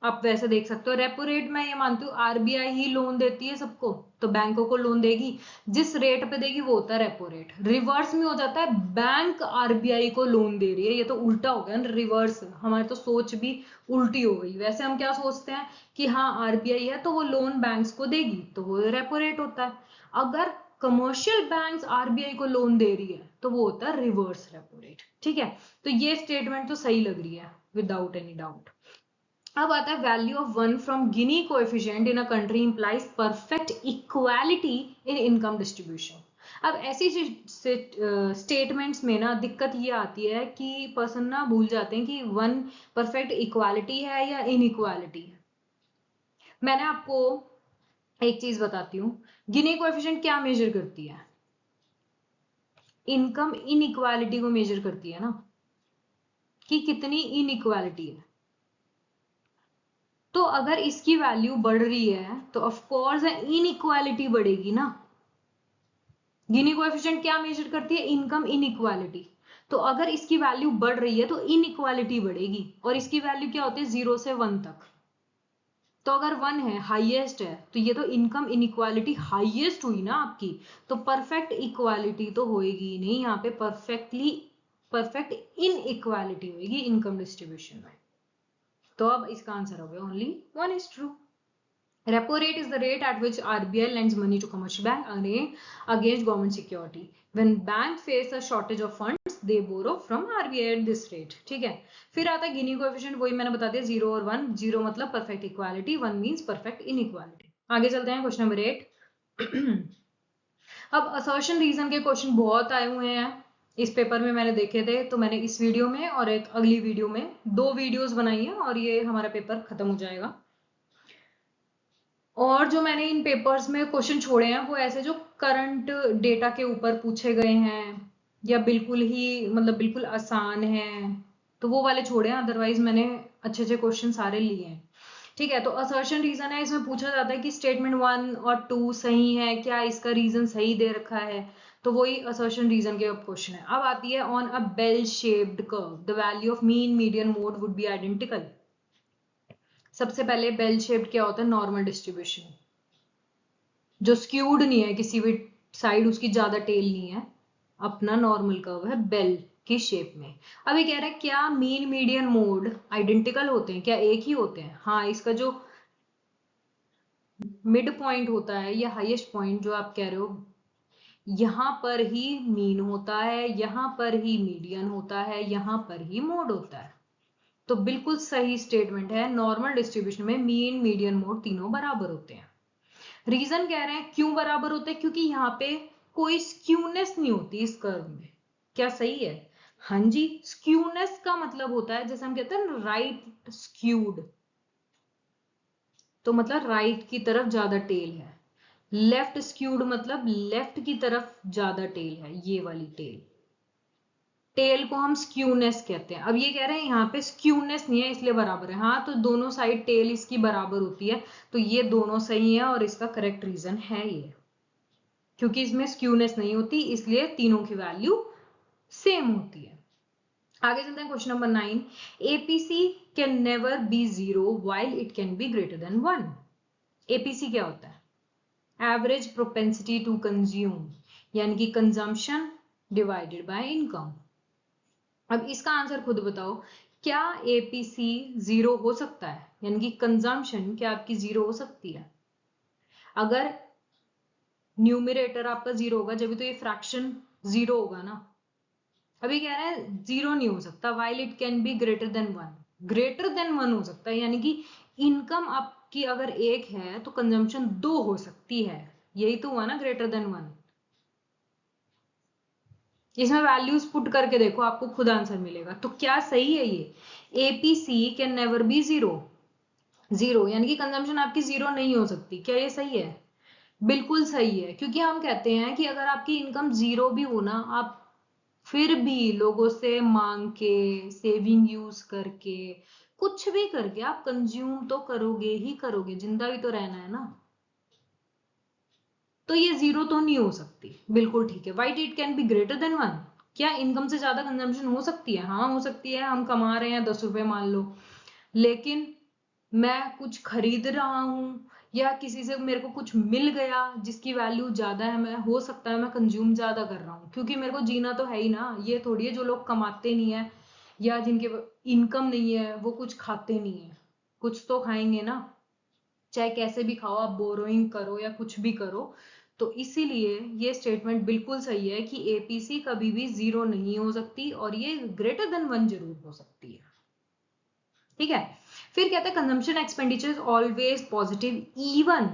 आप वैसे देख सकते हो। रेपो रेट मैं ये मानती हूँ आरबीआई ही लोन देती है सबको, तो बैंकों को लोन देगी, जिस रेट पे देगी वो होता है रेपो रेट। रिवर्स में हो जाता है बैंक आरबीआई को लोन दे रही है, ये तो उल्टा हो गया ना, रिवर्स। हमारी तो सोच भी उल्टी हो गई। वैसे हम क्या सोचते हैं कि हाँ आरबीआई है तो वो लोन बैंक्स को देगी, तो वो रेपो रेट होता है। अगर कमर्शियल बैंक्स आरबीआई को लोन दे रही है तो वो होता है रिवर्स रेपो रेट। ठीक है, तो ये स्टेटमेंट तो सही लग रही है विदाउट एनी डाउट। अब आता है value of 1 from Guinea coefficient in a country implies perfect equality in income distribution. अब ऐसी स्टेटमेंट्स में ना दिक्कत ये आती है कि पर्सन ना भूल जाते हैं कि 1 परफेक्ट इक्वालिटी है या इनइक्वालिटी है। मैंने आपको एक चीज बताती हूँ, गिनी कोएफिशिएंट क्या मेजर करती है? इनकम इनइक्वालिटी को मेजर करती है ना, कि कितनी इनइक्वालिटी है। तो अगर इसकी वैल्यू बढ़ रही है तो ऑफ कोर्स इनइक्वालिटी बढ़ेगी ना। गिनी कोएफिशिएंट क्या मेजर करती है? Income inequality. तो अगर इसकी वैल्यू बढ़ रही है तो इनइक्वालिटी बढ़ेगी, और इसकी वैल्यू क्या होती है? 0 से 1 तक। तो अगर 1 है, हाईएस्ट है, तो ये तो इनकम इनइक्वालिटी हाईएस्ट हुई ना आपकी, तो परफेक्ट इक्वालिटी तो होएगी नहीं यहाँ पे, परफेक्ट इनइक्वालिटी होगी इनकम डिस्ट्रीब्यूशन में। तो अब इसका आंसर हो गया only 1 is true. Repo rate is the rate at which RBI lends money to commercial bank against government security. When bank face a shortage of funds, they borrow from RBI at this rate. ठीक है, फिर आता है गिनी coefficient, वही मैंने बता दिया 0 और 1। 0 मतलब perfect equality, 1 means perfect inequality. आगे चलते हैं क्वेश्चन नंबर 8। अब असर्शन रीजन के क्वेश्चन बहुत आए हुए हैं इस पेपर में, मैंने देखे थे, तो मैंने इस वीडियो में और एक अगली वीडियो में 2 वीडियोस बनाई है और ये हमारा पेपर खत्म हो जाएगा। और जो मैंने इन पेपर्स में क्वेश्चन छोड़े हैं वो ऐसे जो करंट डेटा के ऊपर पूछे गए हैं, या बिल्कुल ही मतलब बिल्कुल आसान है, तो वो वाले छोड़े हैं। अदरवाइज मैंने अच्छे अच्छे क्वेश्चन सारे लिए हैं। ठीक है, तो असर्शन रीजन है, इसमें पूछा जाता है कि स्टेटमेंट 1 और 2 सही है क्या, इसका रीजन सही दे रखा है, तो वही असर्शन रीजन के क्वेश्चन है। अब आती है on a bell shaped curve the value of mean median mode would be identical. सबसे पहले बेल शेप्ड क्या होता है? नॉर्मल डिस्ट्रीब्यूशन, जो स्क्यूड नहीं है, किसी भी साइड उसकी ज्यादा टेल नहीं है, अपना नॉर्मल कर्व है बेल की शेप में। अब ये कह रहा है क्या मीन मीडियन मोड आइडेंटिकल होते हैं क्या, एक ही होते हैं? हाँ, इसका जो मिड पॉइंट होता है या हाईएस्ट पॉइंट जो आप कह रहे हो, यहां पर ही मीन होता है, यहां पर ही मीडियन होता है, यहां पर ही मोड होता है। तो बिल्कुल सही स्टेटमेंट है, नॉर्मल डिस्ट्रीब्यूशन में मीन मीडियन मोड तीनों बराबर होते हैं। रीजन कह रहे हैं क्यों बराबर होते हैं? क्योंकि यहाँ पे कोई स्क्यूनेस नहीं होती इस कर्व में। क्या सही है? हाँ जी, स्क्यूनेस का मतलब होता है, जैसे हम कहते हैं ना राइट स्क्यूड, तो मतलब राइट की तरफ ज्यादा टेल है। लेफ्ट स्क्यूड मतलब लेफ्ट की तरफ ज्यादा टेल है, ये वाली टेल, टेल को हम स्क्यूनेस कहते हैं। अब ये कह रहे हैं यहाँ पे स्क्यूनेस नहीं है इसलिए बराबर है। हाँ, तो दोनों साइड टेल इसकी बराबर होती है, तो ये दोनों सही है और इसका करेक्ट रीजन है ये, क्योंकि इसमें स्क्यूनेस नहीं होती इसलिए तीनों की वैल्यू सेम होती है। आगे चलते हैं question number 9। APC can never be 0 while it can be greater than 1। APC क्या होता है? Average propensity to consume. यानी कि कंजम्पशन डिवाइडेड बाय इनकम। अब इसका आंसर खुद बताओ, क्या एपीसी जीरो हो सकता है, यानी कि कंजम्पशन क्या आपकी जीरो हो सकती है? अगर न्यूमरेटर आपका जीरो होगा जब भी तो ये फ्रैक्शन जीरो होगा ना। अभी कह रहे हैं जीरो नहीं हो सकता, while it can be greater then one. Greater than one हो सकता है, यानी कि इनकम आपकी अगर एक है तो कंजम्पशन दो हो सकती है, यही तो हुआ ना ग्रेटर देन वन। इसमें वैल्यूज पुट करके देखो, आपको खुद आंसर मिलेगा। तो क्या सही है ये? APC can never B zero. Zero यानी कि कंजम्पशन आपकी जीरो नहीं हो सकती, क्या ये सही है? बिल्कुल सही है, क्योंकि हम कहते हैं कि अगर आपकी इनकम जीरो भी हो ना, आप फिर भी लोगों से मांग के, सेविंग यूज करके, कुछ भी करके आप कंज्यूम तो करोगे ही करोगे, जिंदा भी तो रहना है ना। तो ये जीरो तो नहीं हो सकती, बिल्कुल ठीक है। White it can be greater then one. क्या इनकम से ज्यादा कंजम्पशन हो सकती है? हाँ हो सकती है। हम कमा रहे हैं 10 रुपए मान लो, लेकिन मैं कुछ खरीद रहा हूं या किसी से मेरे को कुछ मिल गया जिसकी वैल्यू ज्यादा है, मैं हो सकता है मैं कंज्यूम ज्यादा कर रहा हूँ, क्योंकि मेरे को जीना तो है ही ना। ये थोड़ी है जो लोग कमाते नहीं है या जिनके इनकम नहीं है वो कुछ खाते नहीं है, कुछ तो खाएंगे ना, चाहे कैसे भी खाओ, आप बोरोइंग करो या कुछ भी करो। तो इसीलिए ये स्टेटमेंट बिल्कुल सही है कि एपीसी कभी भी जीरो नहीं हो सकती, और ये ग्रेटर देन वन जरूर हो सकती है। ठीक है। फिर कहते हैं consumption expenditure is always positive even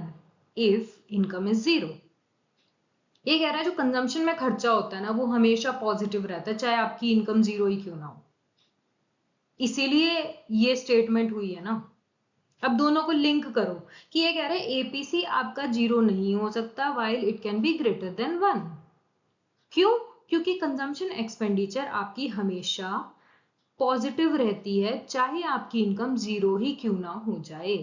if income is zero. ये कह रहा है जो कंजम्पशन में खर्चा होता है ना वो हमेशा पॉजिटिव रहता है, चाहे आपकी इनकम जीरो ही क्यों ना हो। इसीलिए ये स्टेटमेंट हुई है ना। अब दोनों को लिंक करो कि ये कह रहे हैं एपीसी आपका जीरो नहीं हो सकता while it can be greater then one. क्यों? क्योंकि कंजम्पशन एक्सपेंडिचर आपकी हमेशा पॉजिटिव रहती है, चाहे आपकी इनकम जीरो ही क्यों ना हो जाए।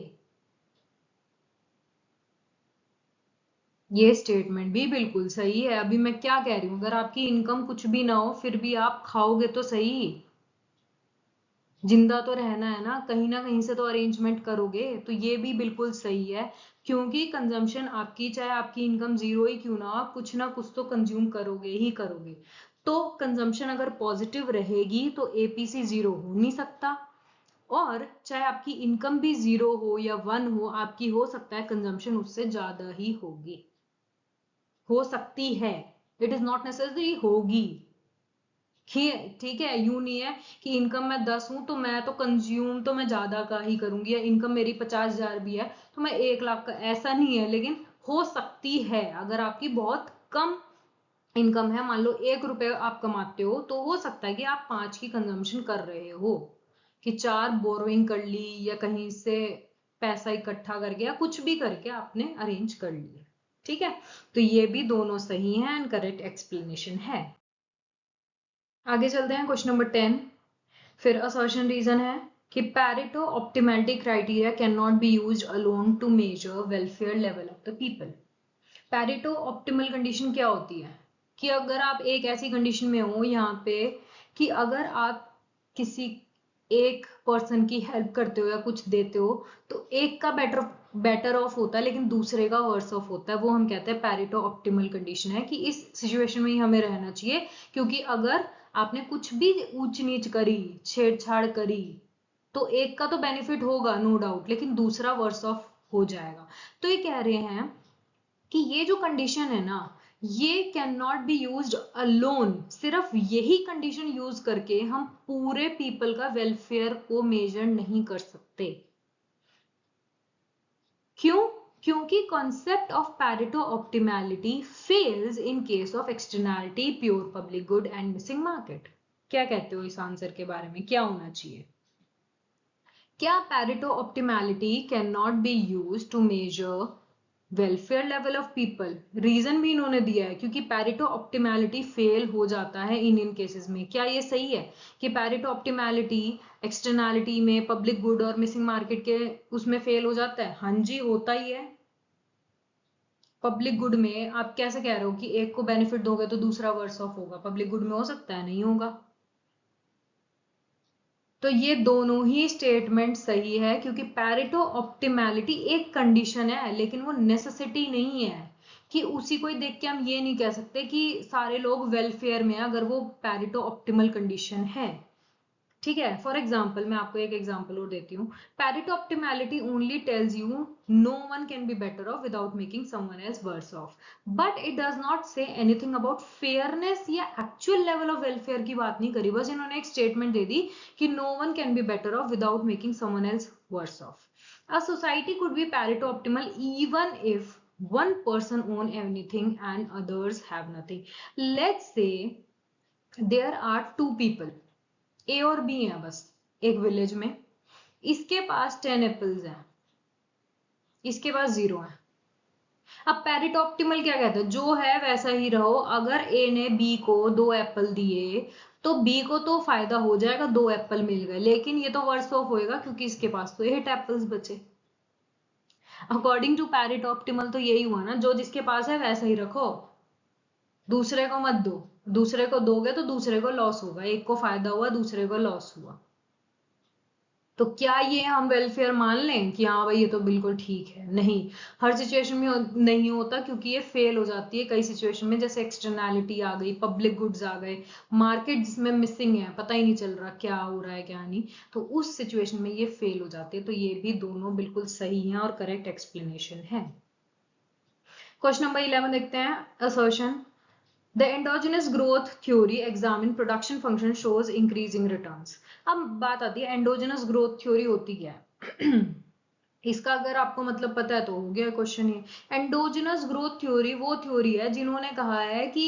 ये स्टेटमेंट भी बिल्कुल सही है। अभी मैं क्या कह रही हूं, अगर आपकी इनकम कुछ भी ना हो फिर भी आप खाओगे तो सही, जिंदा तो रहना है ना कहीं से तो अरेंजमेंट करोगे। तो ये भी बिल्कुल सही है, क्योंकि कंजम्पशन आपकी चाहे आपकी इनकम जीरो ही क्यों ना हो, आप कुछ ना कुछ तो कंज्यूम करोगे ही करोगे। तो कंजम्पशन अगर पॉजिटिव रहेगी तो एपीसी जीरो हो नहीं सकता, और चाहे आपकी इनकम भी जीरो हो या वन हो, आपकी हो सकता है कंजम्पशन उससे ज्यादा ही होगी, हो सकती है। इट इज नॉट नेसेसरी होगी। ठीक है, यूं नहीं है कि इनकम मैं 10 हूं तो मैं तो कंज्यूम तो मैं ज्यादा का ही करूंगी, या इनकम मेरी 50,000 भी है तो मैं 1 लाख का, ऐसा नहीं है। लेकिन हो सकती है, अगर आपकी बहुत कम इनकम है, मान लो 1 रुपए आप कमाते हो, तो हो सकता है कि आप 5 की कंजम्पशन कर रहे हो, कि 4 बोरोइंग कर ली या कहीं से पैसा इकट्ठा करके या कुछ भी करके आपने अरेंज कर लिया। ठीक है, तो ये भी दोनों सही है एंड करेक्ट एक्सप्लेनेशन है। आगे चलते हैं क्वेश्चन नंबर 10। फिर असर्शन रीजन है कि Pareto optimality criteria can not be used alone to measure welfare level of the people. Pareto optimal condition क्या होती है? कि अगर आप एक ऐसी कंडीशन में हो यहाँ पे कि अगर आप किसी एक पर्सन की हेल्प करते हो या कुछ देते हो, तो एक का बेटर बेटर ऑफ होता है लेकिन दूसरे का वर्स ऑफ होता है, वो हम कहते हैं पैरेटो ऑप्टिमल कंडीशन है, कि इस सिचुएशन में ही हमें रहना चाहिए। क्योंकि अगर आपने कुछ भी ऊंच नीच करी, छेड़छाड़ करी, तो एक का तो बेनिफिट होगा नो डाउट, लेकिन दूसरा वर्स ऑफ हो जाएगा। तो ये कह रहे हैं कि ये जो कंडीशन है ना, ये can not be used alone. सिर्फ यही कंडीशन यूज करके हम पूरे पीपल का वेलफेयर को मेजर नहीं कर सकते। क्यों? क्योंकि concept of Pareto optimality fails in case of externality, pure public good and missing market. क्या कहते हो इस आंसर के बारे में, क्या होना चाहिए? क्या Pareto optimality can not be use to measure welfare level of people? Reason भी इन्होंने दिया है, क्योंकि पैरेटो ऑप्टिमैलिटी फेल हो जाता है इन केसेस में। क्या ये सही है कि पैरेटो ऑप्टिमैलिटी एक्सटर्नैलिटी में, पब्लिक गुड और मिसिंग मार्केट के उसमें फेल हो जाता है? हाँ जी, होता ही है। पब्लिक गुड में आप कैसे कह रहे हो कि एक को बेनिफिट दोगे तो दूसरा वर्स ऑफ होगा? पब्लिक गुड में हो सकता है? नहीं होगा। तो ये दोनों ही स्टेटमेंट सही है, क्योंकि पैरेटो ऑप्टिमैलिटी एक कंडीशन है लेकिन वो नेसेसिटी नहीं है। कि उसी को ही देख के हम ये नहीं कह सकते कि सारे लोग वेलफेयर में हैं अगर वो पैरेटो ऑप्टिमल कंडीशन है। ठीक है, फॉर एग्जाम्पल मैं आपको एक एग्जाम्पल और देती हूँ। Pareto optimality only tells you no one can be better off without making someone else worse off, but it does not say anything about fairness या एक्चुअल लेवल ऑफ वेलफेयर की बात नहीं करी, बस इन्होंने एक स्टेटमेंट दे दी कि no one can be better off without making someone else worse off. A society could be Pareto optimal even if one person own anything and others have nothing. Let's say there are two people, A और B हैं बस एक village में, इसके पास 10 apples हैं, इसके पास 0 है। अब पैरेटो ऑप्टिमल क्या कहता है, जो है वैसा ही रहो। अगर A ने B को 2 एप्पल दिए तो B को तो फायदा हो जाएगा, 2 एप्पल मिल गए, लेकिन ये तो वर्स ऑफ होएगा क्योंकि इसके पास तो 8 एप्पल्स बचे। अकॉर्डिंग टू पैरेटो ऑप्टिमल तो यही हुआ ना, जो जिसके पास है वैसा ही रखो, दूसरे को मत दो। दूसरे को दोगे तो दूसरे को लॉस होगा, एक को फायदा हुआ दूसरे को लॉस हुआ। तो क्या ये हम वेलफेयर मान लें कि हाँ भाई ये तो बिल्कुल ठीक है? नहीं, हर सिचुएशन में नहीं होता, क्योंकि ये फेल हो जाती है कई सिचुएशन में, जैसे एक्सटर्नैलिटी आ गई, पब्लिक गुड्स आ गए, मार्केट जिसमें मिसिंग है, पता ही नहीं चल रहा क्या हो रहा है क्या नहीं, तो उस सिचुएशन में ये फेल हो जाती है। तो ये भी दोनों बिल्कुल सही है और करेक्ट एक्सप्लेनेशन है। क्वेश्चन नंबर 11 देखते हैं। Assertion The endogenous growth theory examine production function shows increasing returns. अब बात आती है endogenous growth theory होती क्या है। इसका अगर आपको मतलब पता है तो हो गया क्वेश्चन। ये endogenous growth theory वो थ्योरी है जिन्होंने कहा है कि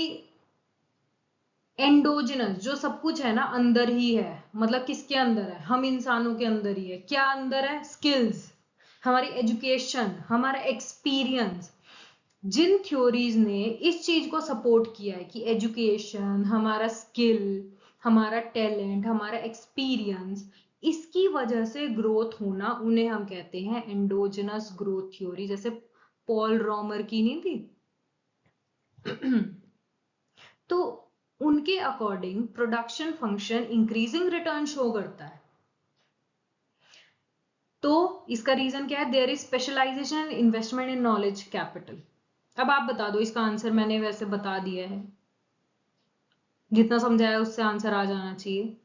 एंडोजिनस जो सब कुछ है ना अंदर ही है, मतलब किसके अंदर है, हम इंसानों के अंदर ही है। क्या अंदर है? स्किल्स, हमारी एजुकेशन, हमारा एक्सपीरियंस। जिन थ्योरीज ने इस चीज को सपोर्ट किया है कि एजुकेशन, हमारा स्किल, हमारा टैलेंट, हमारा एक्सपीरियंस, इसकी वजह से ग्रोथ होना, उन्हें हम कहते हैं एंडोजिनस ग्रोथ थ्योरी। जैसे पॉल रॉमर की नहीं थी तो उनके according production function increasing return show करता है। तो इसका रीजन क्या है? There is specialization and investment in knowledge capital. अब आप बता दो इसका आंसर, मैंने वैसे बता दिया है, जितना समझाया उससे आंसर आ जाना चाहिए।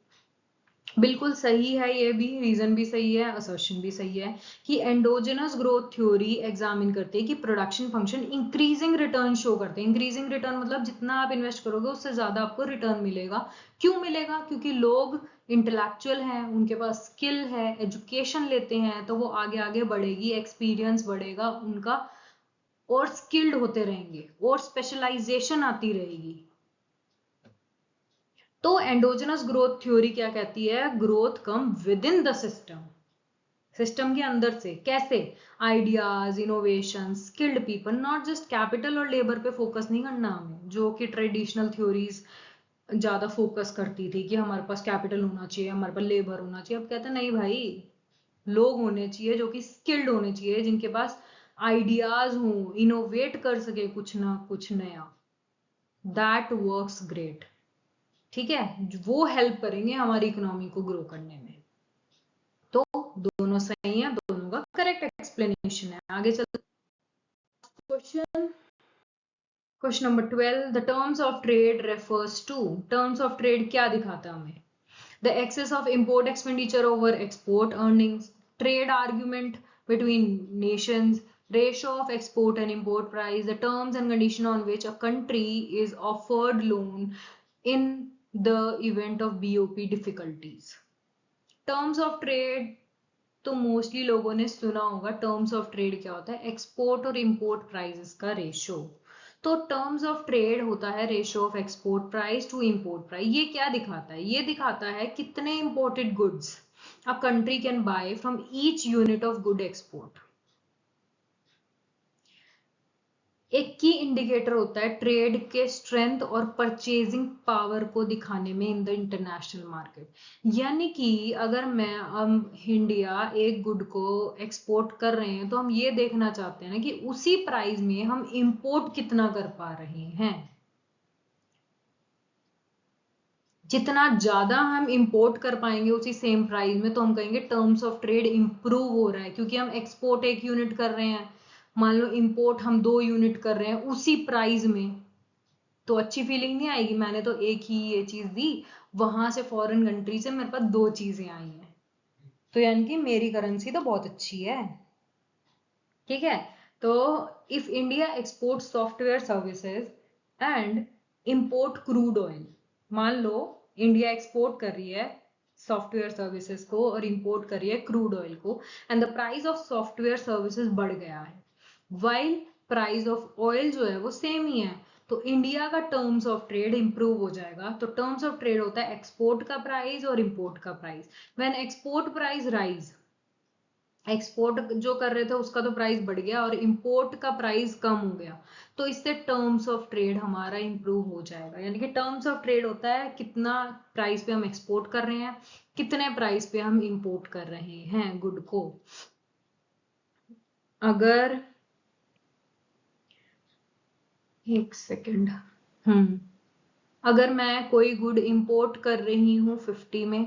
बिल्कुल सही है, ये भी रीजन भी सही है, असर्शन भी सही है कि एंडोजेनस ग्रोथ थ्योरी एग्जामिन करते हैं कि production function increasing return show करते हैं। इंक्रीजिंग रिटर्न मतलब जितना आप इन्वेस्ट करोगे उससे ज्यादा आपको रिटर्न मिलेगा। क्यों मिलेगा? क्योंकि लोग इंटेलेक्चुअल हैं, उनके पास स्किल है, एजुकेशन लेते हैं तो वो आगे आगे बढ़ेगी, एक्सपीरियंस बढ़ेगा उनका, और स्किल्ड होते रहेंगे और स्पेशलाइजेशन आती रहेगी। तो एंडोजेनस ग्रोथ थ्योरी क्या कहती है? Growth come with in the system, system के अंदर से। कैसे? Ideas, innovation, skilled people, not just capital और लेबर पे फोकस नहीं करना हमें, जो कि ट्रेडिशनल थ्योरीज ज्यादा फोकस करती थी कि हमारे पास कैपिटल होना चाहिए, हमारे पास लेबर होना चाहिए। अब कहते हैं नहीं भाई, लोग होने चाहिए जो कि स्किल्ड होने चाहिए, जिनके पास आइडियाज हो, इनोवेट कर सके कुछ ना कुछ नया। That works great. ठीक है, वो हेल्प करेंगे हमारी इकोनॉमी को ग्रो करने में। तो दोनों सही है, दोनों का करेक्ट एक्सप्लेनेशन है। आगे चलते question number 12। The terms of trade refers to. Terms of trade क्या दिखाता है हमें? The excess of import expenditure over export earnings, trade argument between nations, ratio of export and import price, the terms and condition on which a country is offered loan in the event of BOP difficulties. Terms of trade तो mostly लोगों ने सुना होगा। Terms of trade क्या होता है? Export और import prices का रेशो। तो टर्म्स ऑफ ट्रेड होता है ratio of export price to import price. ये क्या दिखाता है? ये दिखाता है कितने imported goods a country can buy from each unit of good export. एक की इंडिकेटर होता है ट्रेड के स्ट्रेंथ और परचेजिंग पावर को दिखाने में इन द इंटरनेशनल मार्केट। यानी कि अगर हम इंडिया एक गुड को एक्सपोर्ट कर रहे हैं तो हम ये देखना चाहते हैं ना कि उसी प्राइस में हम इंपोर्ट कितना कर पा रहे हैं। जितना ज्यादा हम इंपोर्ट कर पाएंगे उसी सेम प्राइस में, तो हम कहेंगे टर्म्स ऑफ ट्रेड इंप्रूव हो रहा है, क्योंकि हम एक्सपोर्ट एक यूनिट कर रहे हैं, मान लो इंपोर्ट हम 2 यूनिट कर रहे हैं उसी प्राइस में, तो अच्छी फीलिंग नहीं आएगी, मैंने तो एक ही ये चीज दी, वहां से फॉरेन कंट्री से मेरे पास 2 चीजें आई हैं, तो यानी कि मेरी करेंसी तो बहुत अच्छी है। ठीक है, तो if India export software services and import crude oil, मान लो इंडिया एक्सपोर्ट कर रही है सॉफ्टवेयर सर्विसेज को और इंपोर्ट कर रही है क्रूड ऑयल को, and the price of software services बढ़ गया है, वाइल प्राइस ऑफ ऑयल जो है वो सेम ही है, तो इंडिया का टर्म्स ऑफ ट्रेड इंप्रूव हो जाएगा। तो टर्म्स ऑफ ट्रेड होता है एक्सपोर्ट का प्राइस और इंपोर्ट का price. When export price rise, export जो कर रहे थे उसका तो प्राइस बढ़ गया और इंपोर्ट का प्राइस कम हो गया, तो इससे टर्म्स ऑफ ट्रेड हमारा इंप्रूव हो जाएगा। यानी कि टर्म्स ऑफ ट्रेड होता है कितना प्राइस पे हम एक्सपोर्ट कर रहे हैं, कितने प्राइस पे हम इंपोर्ट कर रहे हैं गुड को। अगर एक सेकेंड, अगर मैं कोई गुड इंपोर्ट कर रही हूँ 50 में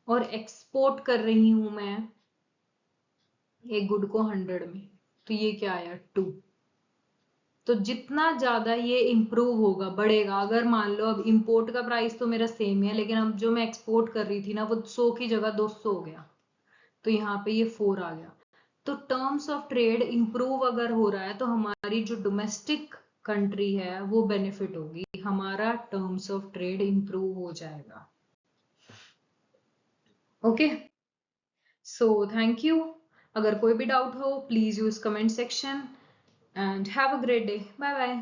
और एक्सपोर्ट कर रही हूं मैं एक गुड को 100 में, तो ये क्या आया 2। तो जितना ज्यादा ये इंप्रूव होगा बढ़ेगा, अगर मान लो अब इंपोर्ट का प्राइस तो मेरा सेम है, लेकिन अब जो मैं एक्सपोर्ट कर रही थी ना वो 100 की जगह 200 हो गया, तो यहाँ पे ये 4 आ गया। तो टर्म्स ऑफ ट्रेड इंप्रूव अगर हो रहा है तो हमारी जो डोमेस्टिक कंट्री है वो बेनिफिट होगी, हमारा टर्म्स ऑफ ट्रेड इंप्रूव हो जाएगा। Okay, so thank you. अगर कोई भी डाउट हो please use comment section and have a great day, bye bye.